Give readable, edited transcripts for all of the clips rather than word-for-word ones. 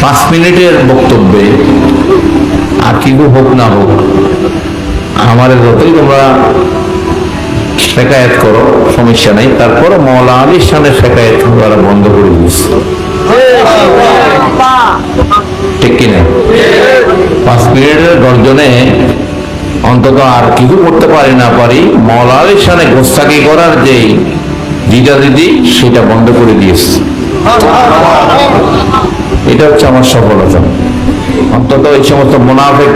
5 মিনিটের বক্তব্যে আর কিছু হোক না হোক, আমার যতই তোমরা শেখায়ত করো সমস্যা নেই, তারপর মওলা আলীর সামনে শেখায়ত করা বন্ধ করে দিয়েছে। ঠিক কিনা? 5 মিনিটের গর্জনে অন্তত আর কিছু করতে পারি না পারি, মওলা আলীর সামনে গোস্তাকি করার যে দিদি সেটা বন্ধ করে দিয়েছে। এটা হচ্ছে আমার সফলতা। অন্তত এই সমস্ত মুনাফিক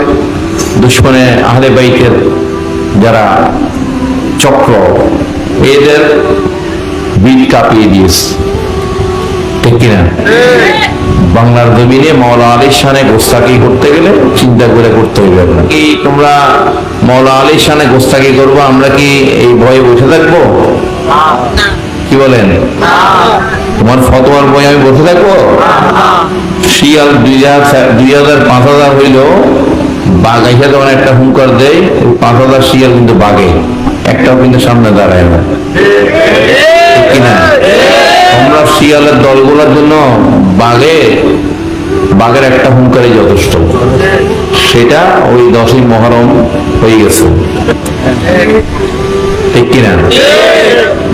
দুশমনে আহলে বাইতের যারা চক্র, এদের বিট কাঁপিয়ে দিয়েছে। ঠিক কিনা? বাংলার জমিনে মওলা আলীর শানে গোস্তাকি করতে গেলে চিন্তা করে করতে হবে। কি তোমরা মওলা আলীর শানে গোস্তাকি করবো, আমরা কি এই ভয়ে বসে থাকবো? কি বলেন? তোমার ফতোয়ার বই আমি বসে থাকবো? শিয়াল 2000 5000 হইল, বাঘ এসে যখন একটা হুঙ্কার দেয়, 5000 শিয়াল কিন্তু বাঘে একটাও কিন্তু সামনে দাঁড়ায় না। কিনা? তোমরা শিয়ালের দলগুলোর জন্য বাঘের একটা হুঙ্কারই যথেষ্ট। সেটা ওই 10ই মুহররম হয়ে গেছে। ঠিক কিনা?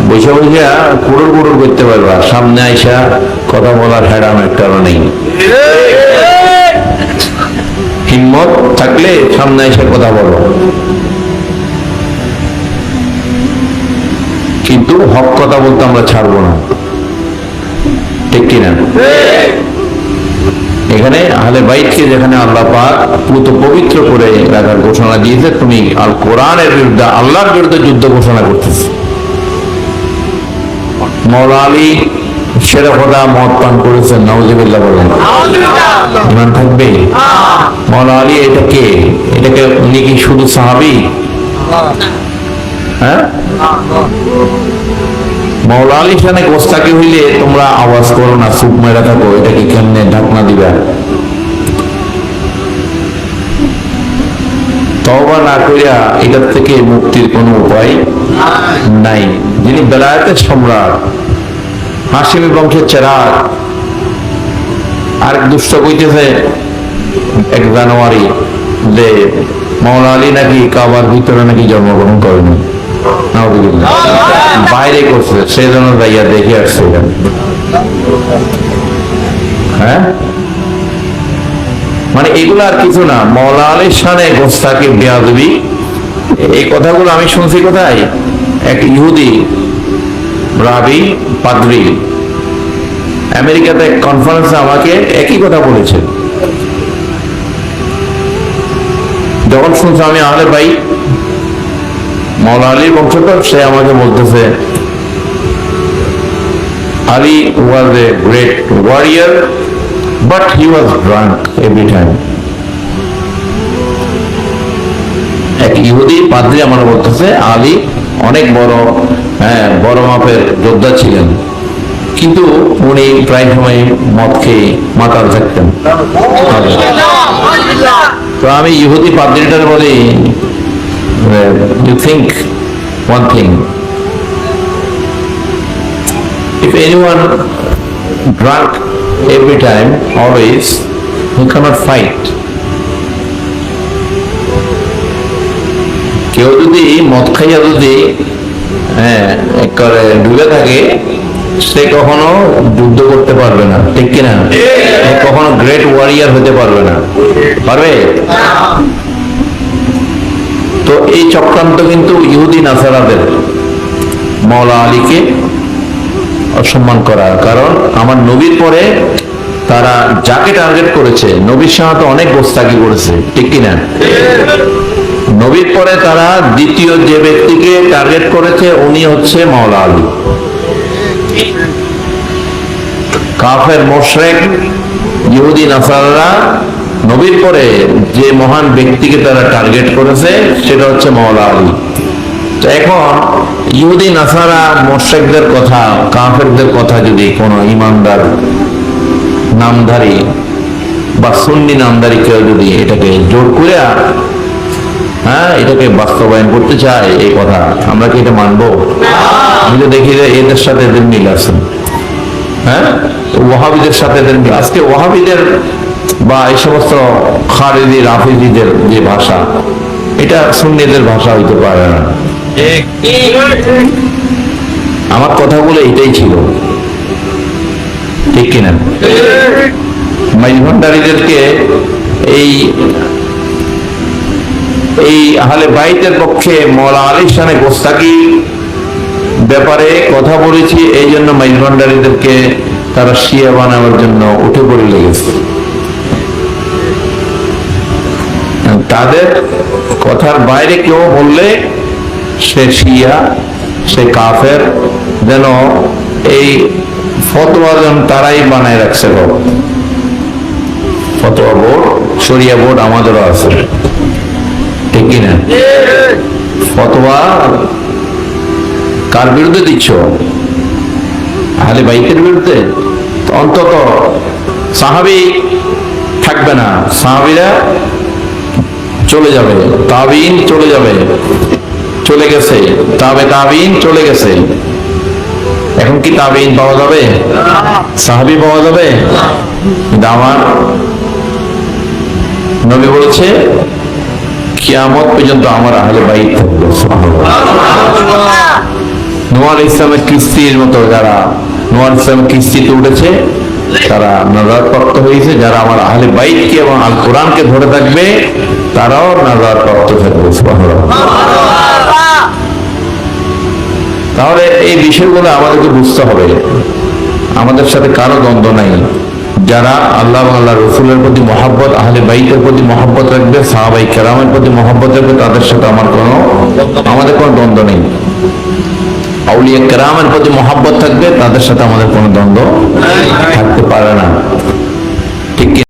বৈশা বৈশা কুড়ুর কুড়ুর করতে পারবা, সামনে আইসা কথা বলার হেডাম একটা নেই। হিম্মত থাকলে সামনে এসে কথা বলো, কিন্তু হক কথা বলতে আমরা ছাড়বো না। ঠিক কিনা? এখানে আহলে বাইতকে যেখানে আল্লাহ পাক পুত পবিত্র করে রাখার ঘোষণা দিয়েছে, তুমি আল কোরআনের বিরুদ্ধে, আল্লাহর বিরুদ্ধে যুদ্ধ ঘোষণা করতেছে। মওলা আলী সেরা কথা মদ পান করেছেন, নাউজুবিল্লাহ বলেন। ইমান থাকবে? মওলা আলী এটাকে উনি কি শুধু সাহাবী? হ্যাঁ, মওলা আলী শানে গোস্তাকি হইলে তোমরা আওয়াজ করো না, চুপ মেরা থাকো। এটা কি কেমনে ঢাকনা দিবা? তওবা না করিয়া এটার থেকে মুক্তির কোনো উপায় নাই। যিনি বেলায়েতের সম্রাট, হাশিমি বংশের চেরাগ, আরেক দুষ্ট কইতেছে 1 জানুয়ারি যে মওলা আলী নাকি কাবার ভিতরে নাকি জন্মগ্রহণ করেনি, বাইরে করছে, সেই জন্য যাইয়া দেখে আসছে। হ্যাঁ, মানে এগুলো আর কিছু না, মওলা আলীর শানে গোস্তাকি বেয়াদবি। এই কথাগুলো আমি শুনছি কোথায়? এক ইহুদি রাবি পাদ্রী আমেরিকাতে কনফারেন্সে আমাকে একই কথা বলেছে। যখন শুনছে আমি আহলে বাইত, মওলা আলীর বংশধর, সে আমাকে বলতেছে Ali was a great warrior, but he was drunk every time. এক ইহুদি পাদ্রী আমার বলতেছে আলী অনেক বড় মাপের যোদ্ধা ছিলেন, কিন্তু উনি প্রায় সময় মদ খেয়ে মাতাল থাকতেন। তো আমি ইহুদি পাদ্রীটার বলি, you think one thing, if anyone drunk every time, always, he cannot fight. কেউ যদি মদ খাইয়া যদি একবারে ডুবে থাকে, সে কখনো যুদ্ধ করতে পারবে না। ঠিক কিনা? কখনো গ্রেট ওয়ারিয়ার হতে পারবে না। পারবে? তো এই চক্রান্ত কিন্তু ইহুদি নাসারাদের মওলা আলীকে অসম্মান করার। কারণ আমার নবীর পরে তারা যাকে টার্গেট করেছে, নবীর সাথে অনেক গোস্তাকি করেছে। ঠিক কিনা? নবীর পরে তারা দ্বিতীয় যে ব্যক্তিকে টার্গেট করেছে, উনি হচ্ছে মওলা আলী। কাফের মুশরিক ইহুদি নাসারারা নবীর পরে যে মহান ব্যক্তিকে তারা টার্গেট করেছে, সেটা হচ্ছে মওলা আলী। তো এখন ইহুদি নাসারা মুশরিকদের কথা, কাফেরদের কথা যদি কোনো ইমানদার নামধারী বা সুন্নি নামধারী কেউ যদি এটাকে জোর করে এটাকে বাস্তবায়ন করতে চায়, এই কথা আমরা কি এটা মানবো? আমি তো দেখি যে এদের সাথে এদের মিল আছে। ওয়াহাবিদের সাথে এদের মিল। আজকে ওয়াহাবিদের বা এই সমস্ত খারেজি রাফিজিদের যে ভাষা, এটা সুন্নিদের ভাষা হইতে পারে না। আমার কথাগুলো এটাই ছিল, ঠিক কিনা? মাইজভান্ডারীদেরকে এই আহলে বাইতের পক্ষে মওলা আলীর শানে গোস্তাকি ব্যাপারে কথা বলেছি, এই জন্য মাইজভান্ডারীদেরকে তারা শিয়া বানাবার জন্য উঠে পড়ে লেগেছে। তাদের কথার বাইরে কেউ বললে সে শিয়া, সে কাফের, যেন এই ফতোয়া যেন তারাই বানায় রাখছে। ফতোয়া বোর্ড, শরিয়া বোর্ড আমাদেরও আছে, ঠিক কিনা? ফতোয়া কার বিরুদ্ধে দিচ্ছ? আহলে বাইতের বিরুদ্ধে। অন্তত সাহাবী থাকবে না, সাহাবীরা চলে যাবে, তাবিঈন চলে যাবে, চলে গেছে, তাবিঈন চলে গেছে। এখন কি তাবিঈন পাওয়া যাবে? সাহাবী পাওয়া যাবে? কিন্তু আমার নবী বলেছে কিয়ামত পর্যন্ত আমার আহলে বাইত থাকবে। নূহ আলাইহিস সালামের কিস্তির মতো যারা নূহ আলাইহিস সালামের কিস্তিতে উঠেছে তারা নাজাত প্রাপ্ত হয়েছে। যারা আমার আহলে বাইতকে এবং আল কোরআনকে ধরে থাকবে তারাও নাজাত প্রাপ্ত থাকবে। তাহলে এই বিষয়গুলো আমাদেরকে বুঝতে হবে। আমাদের সাথে কারো দ্বন্দ্ব নাই। যারা আল্লাহ এবং আল্লাহ রসুলের প্রতি মহব্বত, আহলে বাইতের প্রতি মহব্বত রাখবে, সাহাবায়ে কেরামের প্রতি মহব্বত রাখবে, তাদের সাথে আমাদের কোনো দ্বন্দ্ব নেই। আউলিয়া কেরামের প্রতি মহব্বত থাকবে, তাদের সাথে আমাদের কোনো দ্বন্দ্ব থাকতে পারে না। ঠিক